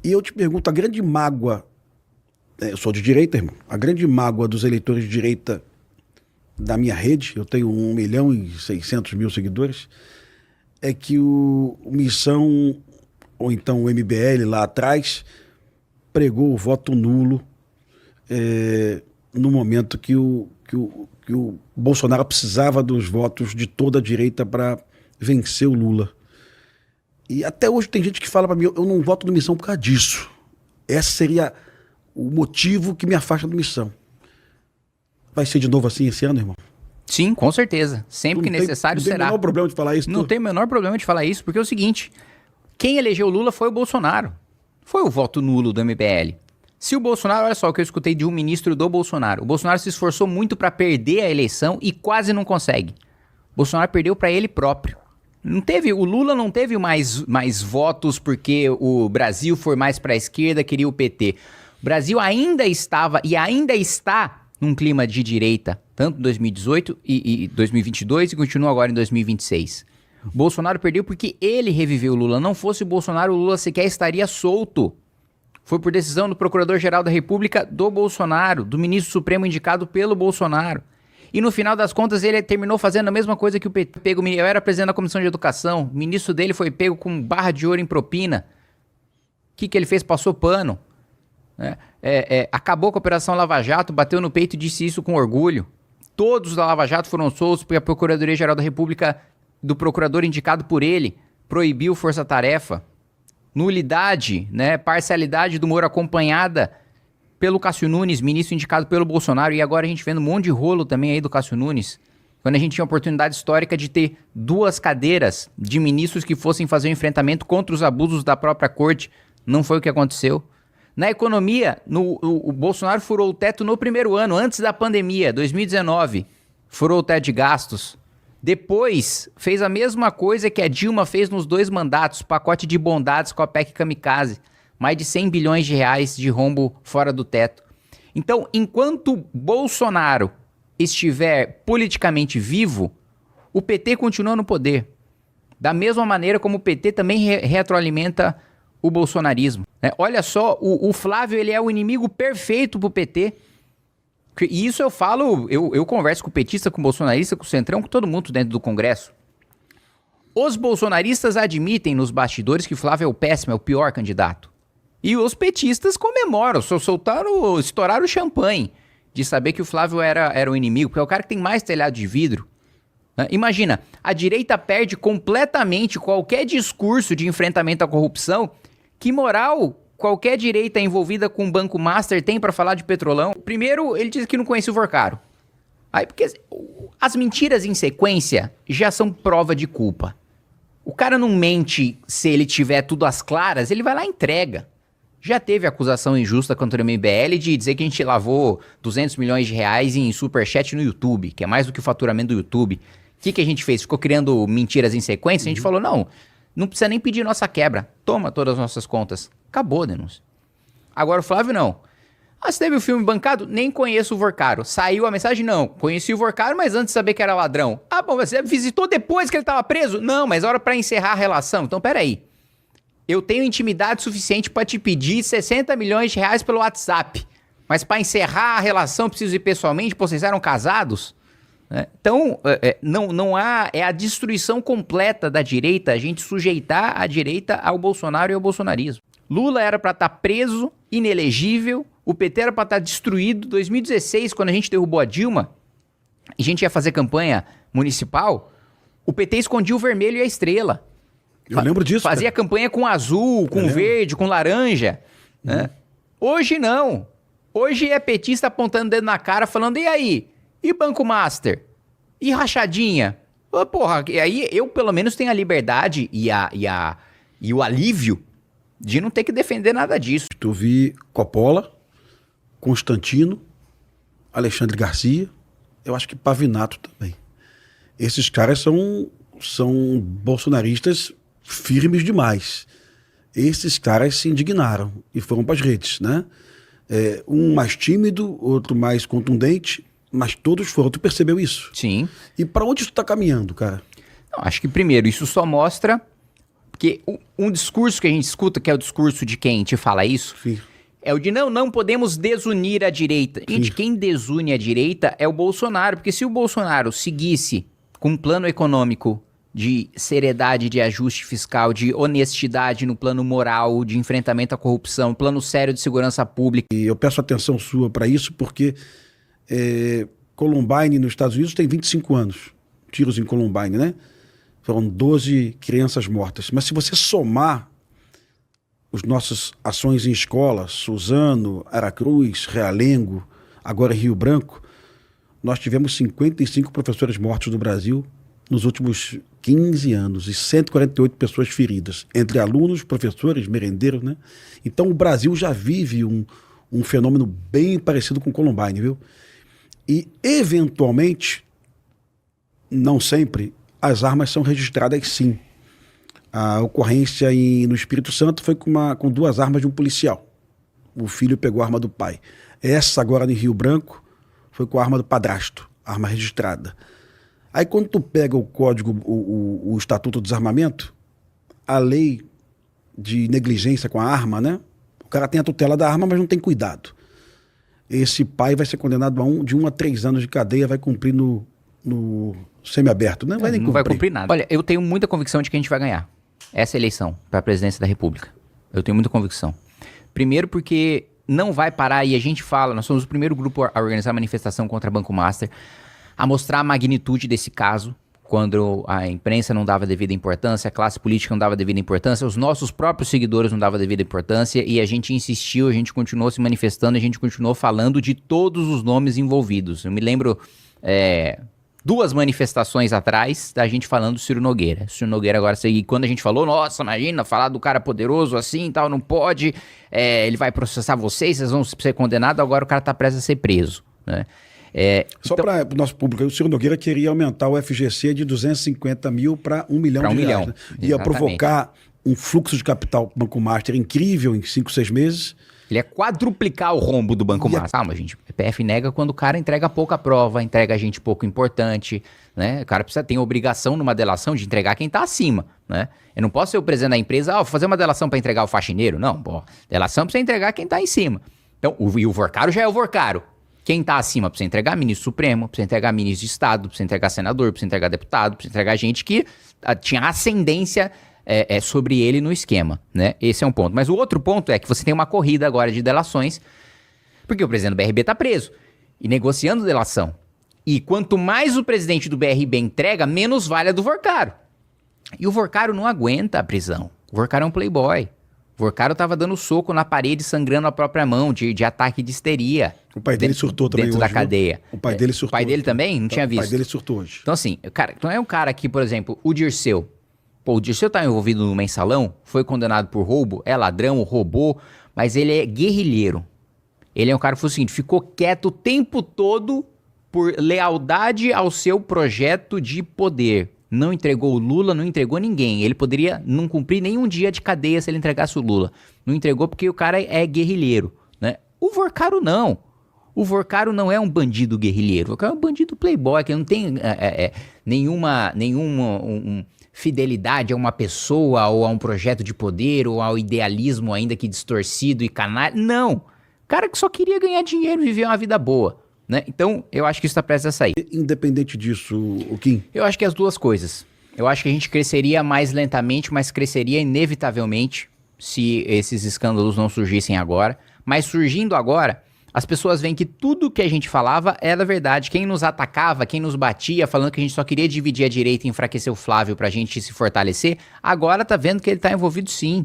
E eu te pergunto, a grande mágoa, eu sou de direita, irmão, a grande mágoa dos eleitores de direita da minha rede, eu tenho 1.600.000 seguidores, é que o Missão, ou então o MBL lá atrás, pregou o voto nulo no momento que o Bolsonaro precisava dos votos de toda a direita para vencer o Lula. E até hoje tem gente que fala para mim, eu não voto no Missão por causa disso. Esse seria o motivo que me afasta do Missão. Vai ser de novo assim esse ano, irmão? Sim, com certeza. Sempre que necessário será. Não tem o menor problema de falar isso? Não tem o menor problema de falar isso, porque é o seguinte, quem elegeu o Lula foi o Bolsonaro. Foi o voto nulo do MBL. Se o Bolsonaro, olha só o que eu escutei de um ministro do Bolsonaro. O Bolsonaro se esforçou muito para perder a eleição e quase não consegue. O Bolsonaro perdeu para ele próprio. O Lula não teve mais votos porque o Brasil foi mais para a esquerda, queria o PT. O Brasil ainda estava e ainda está num clima de direita, tanto em 2018 e 2022 e continua agora em 2026. O Bolsonaro perdeu porque ele reviveu o Lula. Não fosse o Bolsonaro, o Lula sequer estaria solto. Foi por decisão do Procurador-Geral da República do Bolsonaro, do ministro Supremo indicado pelo Bolsonaro. E no final das contas ele terminou fazendo a mesma coisa que o PT pegou. Eu era presidente da Comissão de Educação, o ministro dele foi pego com barra de ouro em propina. O que ele fez? Passou pano. Acabou com a Operação Lava Jato, bateu no peito e disse isso com orgulho. Todos da Lava Jato foram soltos porque a Procuradoria-Geral da República, do procurador indicado por ele, proibiu força-tarefa. Nulidade, parcialidade do Moro acompanhada pelo Cássio Nunes, ministro indicado pelo Bolsonaro, e agora a gente vendo um monte de rolo também aí do Cássio Nunes, quando a gente tinha a oportunidade histórica de ter 2 cadeiras de ministros que fossem fazer o enfrentamento contra os abusos da própria corte, não foi o que aconteceu. Na economia, o Bolsonaro furou o teto no primeiro ano, antes da pandemia, 2019, furou o teto de gastos. Depois, fez a mesma coisa que a Dilma fez nos 2 mandatos, pacote de bondades com a PEC Kamikaze. Mais de 100 bilhões de reais de rombo fora do teto. Então, enquanto Bolsonaro estiver politicamente vivo, o PT continua no poder. Da mesma maneira como o PT também retroalimenta o bolsonarismo. Olha só, o Flávio ele é o inimigo perfeito pro PT. E isso eu falo, eu converso com o petista, com o bolsonarista, com o Centrão, com todo mundo dentro do Congresso. Os bolsonaristas admitem nos bastidores que o Flávio é o péssimo, é o pior candidato. E os petistas comemoram, estouraram o champanhe de saber que o Flávio era o inimigo, porque é o cara que tem mais telhado de vidro. Imagina, a direita perde completamente qualquer discurso de enfrentamento à corrupção. Que moral qualquer direita envolvida com o Banco Master tem para falar de Petrolão? Primeiro, ele diz que não conhecia o Vorcaro. Aí, porque as mentiras em sequência já são prova de culpa. O cara não mente se ele tiver tudo às claras, ele vai lá e entrega. Já teve acusação injusta contra o MBL de dizer que a gente lavou 200 milhões de reais em superchat no YouTube, que é mais do que o faturamento do YouTube. O que a gente fez? Ficou criando mentiras em sequência? A gente falou, não precisa nem pedir nossa quebra. Toma todas as nossas contas. Acabou a denúncia. Agora o Flávio não. Você teve o filme bancado? Nem conheço o Vorcaro. Saiu a mensagem? Não. Conheci o Vorcaro, mas antes de saber que era ladrão. Ah, bom, você visitou depois que ele estava preso? Não, mas hora para encerrar a relação. Então, peraí. Eu tenho intimidade suficiente para te pedir 60 milhões de reais pelo WhatsApp. Mas para encerrar a relação, eu preciso ir pessoalmente? Pô, vocês eram casados? Então, não há... É a destruição completa da direita, a gente sujeitar a direita ao Bolsonaro e ao bolsonarismo. Lula era para estar preso, inelegível, o PT era para estar destruído. 2016, quando a gente derrubou a Dilma, e a gente ia fazer campanha municipal, o PT escondia o vermelho e a estrela. Eu lembro disso. Fazia campanha com azul, com verde, com laranja. Hoje não. Hoje é petista apontando o dedo na cara, falando, e aí? E Banco Master? E rachadinha? Porra, e aí eu pelo menos tenho a liberdade e o alívio de não ter que defender nada disso. Eu vi Coppola, Constantino, Alexandre Garcia, eu acho que Pavinato também. Esses caras são bolsonaristas firmes demais. Esses caras se indignaram e foram para as redes, né? Um mais tímido, outro mais contundente, mas todos foram. Tu percebeu isso? Sim. E para onde isso está caminhando, cara? Não, acho que primeiro, isso só mostra Porque um discurso que a gente escuta, que é o discurso de quem te fala isso, Sim. é o de não podemos desunir a direita. Gente, quem desune a direita é o Bolsonaro, porque se o Bolsonaro seguisse com um plano econômico de seriedade, de ajuste fiscal, de honestidade no plano moral, de enfrentamento à corrupção, plano sério de segurança pública. E eu peço atenção sua para isso, porque Columbine, nos Estados Unidos, tem 25 anos. Tiros em Columbine, né? Foram 12 crianças mortas. Mas se você somar as nossas ações em escola, Suzano, Aracruz, Realengo, agora Rio Branco, nós tivemos 55 professores mortos no Brasil nos últimos 15 anos e 148 pessoas feridas, entre alunos, professores, merendeiros, né? Então o Brasil já vive um fenômeno bem parecido com Columbine, viu? E, eventualmente, não sempre, as armas são registradas sim. A ocorrência no Espírito Santo foi com 2 armas de um policial. O filho pegou a arma do pai. Essa agora em Rio Branco foi com a arma do padrasto, arma registrada. Aí quando tu pega o código, o Estatuto do Desarmamento, a lei de negligência com a arma, né? O cara tem a tutela da arma, mas não tem cuidado. Esse pai vai ser condenado de 1 a 3 anos de cadeia, vai cumprir no semiaberto, né? Não vai cumprir nada. Olha, eu tenho muita convicção de que a gente vai ganhar essa eleição para a presidência da República. Eu tenho muita convicção. Primeiro porque não vai parar, e a gente fala, nós somos o primeiro grupo a organizar a manifestação contra Banco Master, a mostrar a magnitude desse caso, quando a imprensa não dava devida importância, a classe política não dava devida importância, os nossos próprios seguidores não davam devida importância, e a gente insistiu, a gente continuou se manifestando, a gente continuou falando de todos os nomes envolvidos. Eu me lembro 2 manifestações atrás da gente falando do Ciro Nogueira. Ciro Nogueira agora, e quando a gente falou, nossa, imagina, falar do cara poderoso assim e tal, não pode, ele vai processar vocês vão ser condenados, agora o cara tá prestes a ser preso, né? Só então, para o nosso público, o Ciro Nogueira queria aumentar o FGC de 250 mil para 1 milhão de reais. Né? Ia provocar um fluxo de capital para o Banco Master incrível em 5, 6 meses. Ele ia quadruplicar o rombo do Banco Master. Calma, gente. O PF nega quando o cara entrega pouca prova, entrega gente pouco importante, né? O cara tem obrigação numa delação de entregar quem está acima, né? Eu não posso ser o presidente da empresa, vou fazer uma delação para entregar o faxineiro. Não, pô. Delação precisa entregar quem está em cima. Então, e o Vorcaro já é o Vorcaro. Quem tá acima precisa entregar ministro supremo, precisa entregar ministro de Estado, precisa entregar senador, precisa entregar deputado, precisa entregar gente que tinha ascendência sobre ele no esquema, né? Esse é um ponto. Mas o outro ponto é que você tem uma corrida agora de delações, porque o presidente do BRB tá preso e negociando delação. E quanto mais o presidente do BRB entrega, menos vale a do Vorcaro. E o Vorcaro não aguenta a prisão. O Vorcaro é um playboy. O Vorcaro tava dando soco na parede, sangrando a própria mão, de ataque de histeria. O pai dele surtou também dentro hoje, da cadeia. O pai dele surtou. O pai dele também? Não tinha visto. O pai dele surtou hoje. Então assim, cara, não é um cara que, por exemplo, o Dirceu. Pô, o Dirceu tá envolvido no mensalão, foi condenado por roubo, é ladrão, roubou, mas ele é guerrilheiro. Ele é um cara que foi o seguinte, ficou quieto o tempo todo por lealdade ao seu projeto de poder. Não entregou o Lula, não entregou ninguém. Ele poderia não cumprir nenhum dia de cadeia se ele entregasse o Lula. Não entregou porque o cara é guerrilheiro, né? O Vorcaro não. O Vorcaro não é um bandido guerrilheiro. O Vorcaro é um bandido playboy, que não tem nenhuma fidelidade a uma pessoa ou a um projeto de poder ou ao idealismo ainda que distorcido e canalha. Não. O cara que só queria ganhar dinheiro e viver uma vida boa. Né? Então, eu acho que isso está prestes a sair. Independente disso, o Kim? Eu acho que as duas coisas. Eu acho que a gente cresceria mais lentamente, mas cresceria inevitavelmente se esses escândalos não surgissem agora. Mas surgindo agora, as pessoas veem que tudo que a gente falava era verdade. Quem nos atacava, quem nos batia, falando que a gente só queria dividir a direita e enfraquecer o Flávio pra gente se fortalecer, agora tá vendo que ele tá envolvido sim.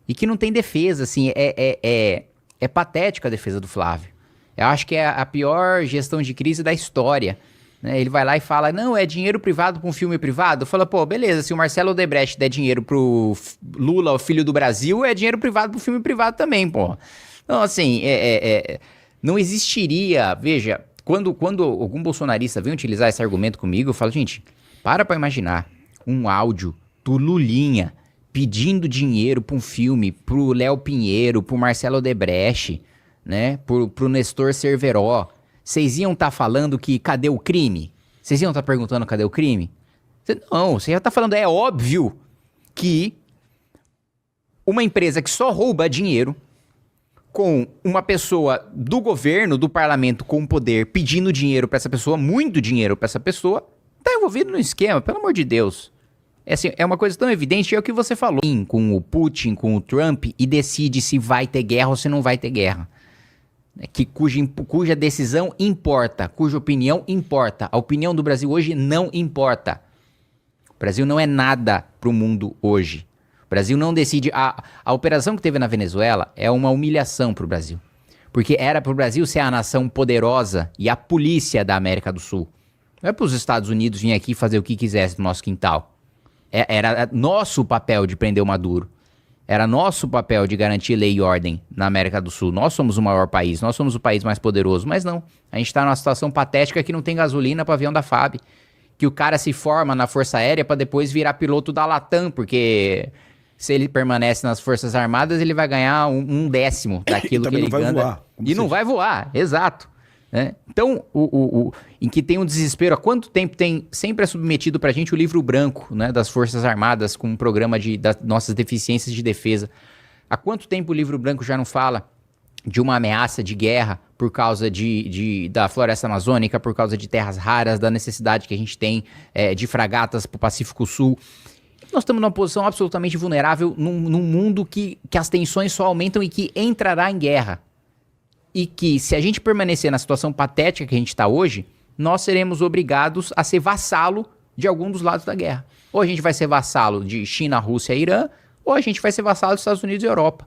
E que não tem defesa, assim, é patética a defesa do Flávio. Eu acho que é a pior gestão de crise da história. Né? Ele vai lá e fala, não, é dinheiro privado para um filme privado. Fala, pô, beleza, se o Marcelo Odebrecht der dinheiro pro Lula, o filho do Brasil, é dinheiro privado pro filme privado também, pô. Então, assim, não existiria... Veja, quando algum bolsonarista vem utilizar esse argumento comigo, eu falo, gente, para imaginar um áudio do Lulinha pedindo dinheiro para um filme, pro Léo Pinheiro, pro Marcelo Odebrecht... né, pro Nestor Cerveró, vocês iam estar falando que cadê o crime? Vocês iam estar perguntando cadê o crime? Não, você já tá falando, é óbvio que uma empresa que só rouba dinheiro, com uma pessoa do governo, do parlamento com poder pedindo dinheiro pra essa pessoa, muito dinheiro pra essa pessoa, tá envolvido no esquema, pelo amor de Deus. É, assim, é uma coisa tão evidente, é o que você falou. Com o Putin, com o Trump, e decide se vai ter guerra ou se não vai ter guerra. Cuja decisão importa, cuja opinião importa. A opinião do Brasil hoje não importa. O Brasil não é nada pro mundo hoje. O Brasil não decide... A operação que teve na Venezuela é uma humilhação pro Brasil. Porque era pro Brasil ser a nação poderosa e a polícia da América do Sul. Não é pros Estados Unidos vir aqui fazer o que quisesse no nosso quintal. Era nosso papel de prender o Maduro. Era nosso papel de garantir lei e ordem na América do Sul. Nós somos o maior país, nós somos o país mais poderoso. Mas não, a gente tá numa situação patética que não tem gasolina para avião da FAB. Que o cara se forma na Força Aérea para depois virar piloto da Latam, porque se ele permanece nas Forças Armadas, ele vai ganhar um décimo daquilo que ele ganha. Voar, e não vai voar, exato. Né? Então, em que tem um desespero, há quanto tempo sempre é submetido pra gente o livro branco, né, das Forças Armadas com um programa das nossas deficiências de defesa. Há quanto tempo o livro branco já não fala de uma ameaça de guerra por causa da floresta amazônica, por causa de terras raras, da necessidade que a gente tem de fragatas pro Pacífico Sul. Nós estamos numa posição absolutamente vulnerável num mundo que as tensões só aumentam e que entrará em guerra. E que, se a gente permanecer na situação patética que a gente está hoje, nós seremos obrigados a ser vassalo de algum dos lados da guerra. Ou a gente vai ser vassalo de China, Rússia e Irã, ou a gente vai ser vassalo dos Estados Unidos e Europa.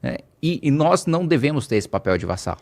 Né? E nós não devemos ter esse papel de vassalo.